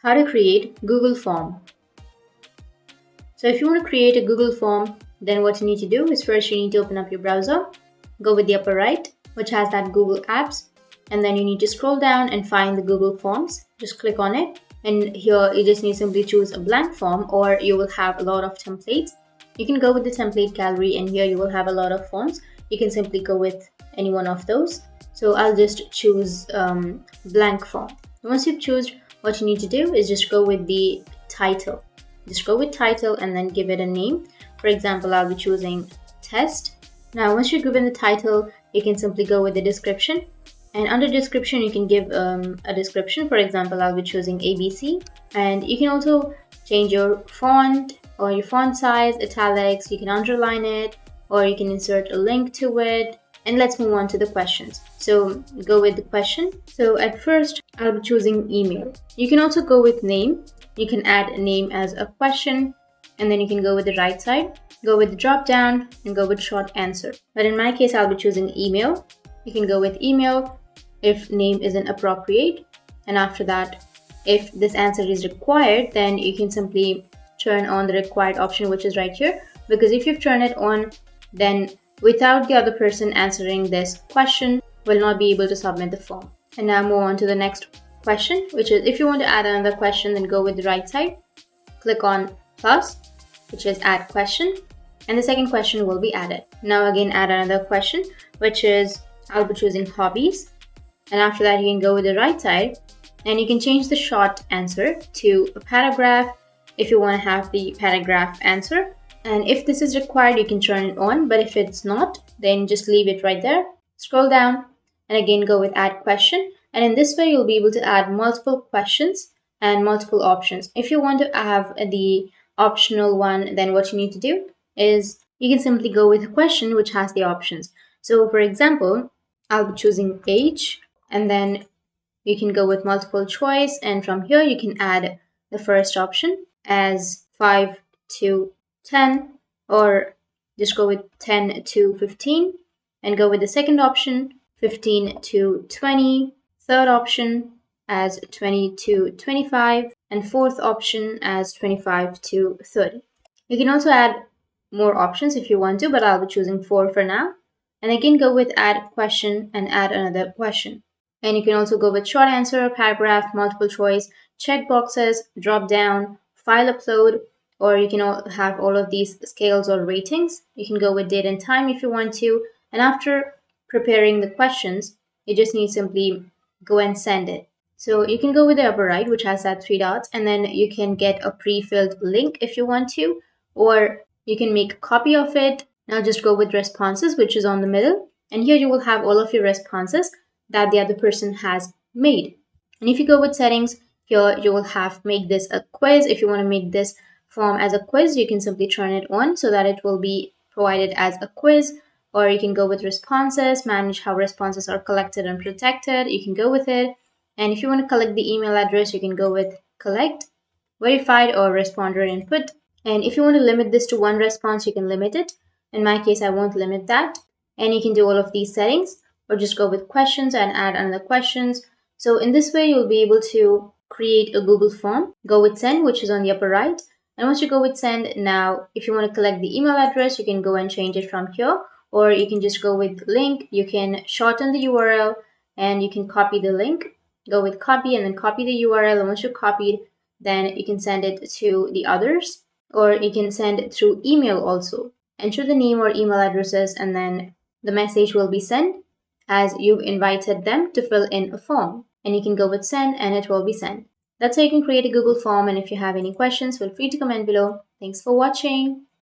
How to create Google form. So if you want to create a Google form, then what you need to do is first you need to open up your browser, go with the upper right, which has that Google Apps, and then you need to scroll down and find the Google Forms. Just click on it, and here you just need to simply choose a blank form, or you will have a lot of templates. You can go with the template gallery, and here you will have a lot of forms. You can simply go with any one of those. So I'll just choose blank form. Once you've chosen, what you need to do is just go with the title. Just go with title and then give it a name. For example, I'll be choosing test. Now, once you're given the title, you can simply go with the description. And under description, you can give a description. For example, I'll be choosing ABC. And you can also change your font or your font size, italics. You can underline it, or you can insert a link to it. And let's move on to the questions. So go with the question. So at first, I'll be choosing email. You can also go with name. You can add a name as a question, and then you can go with the right side, go with the drop down, and go with short answer. But in my case, I'll be choosing email. You can go with email if name isn't appropriate. And after that, if this answer is required, then you can simply turn on the required option, which is right here. Because if you've turned it on, then without the other person answering this question, will not be able to submit the form. And now move on to the next question, which is if you want to add another question, then go with the right side, click on plus, which is add question, and the second question will be added. Now again, add another question, which is I'll be choosing hobbies, and after that you can go with the right side and you can change the short answer to a paragraph if you want to have the paragraph answer. And if this is required, you can turn it on, but if it's not, then just leave it right there. Scroll down and again go with add question. And in this way, you'll be able to add multiple questions and multiple options. If you want to have the optional one, then what you need to do is you can simply go with a question which has the options. So for example, I'll be choosing age, and then you can go with multiple choice. And from here, you can add the first option as 5 to 10, or just go with 10 to 15, and go with the second option, 15 to 20, third option as 20 to 25, and fourth option as 25 to 30. You can also add more options if you want to, but I'll be choosing 4 for now. And again, go with add question and add another question. And you can also go with short answer, paragraph, multiple choice, check boxes, drop down, file upload, or you can have all of these scales or ratings. You can go with date and time if you want to. And after preparing the questions, you just need to simply go and send it. So you can go with the upper right, which has that 3 dots, and then you can get a pre-filled link if you want to, or you can make a copy of it. Now just go with responses, which is on the middle. And here you will have all of your responses that the other person has made. And if you go with settings, here you will have make this a quiz. If you want to make this form as a quiz, you can simply turn it on so that it will be provided as a quiz. Or you can go with responses, manage how responses are collected and protected. You can go with it. And if you want to collect the email address, you can go with collect, verified, or responder input. And if you want to limit this to one response, you can limit it. In my case, I won't limit that. And you can do all of these settings, or just go with questions and add another questions. So in this way, you'll be able to create a Google form. Go with send, which is on the upper right. And once you go with send, now if you want to collect the email address, you can go and change it from here. Or you can just go with link. You can shorten the URL and you can copy the link. Go with copy and then copy the URL. And once you copied, then you can send it to the others. Or you can send it through email also. Enter the name or email addresses, and then the message will be sent as you've invited them to fill in a form. And you can go with send and it will be sent. That's how you can create a Google form. And if you have any questions, feel free to comment below. Thanks for watching.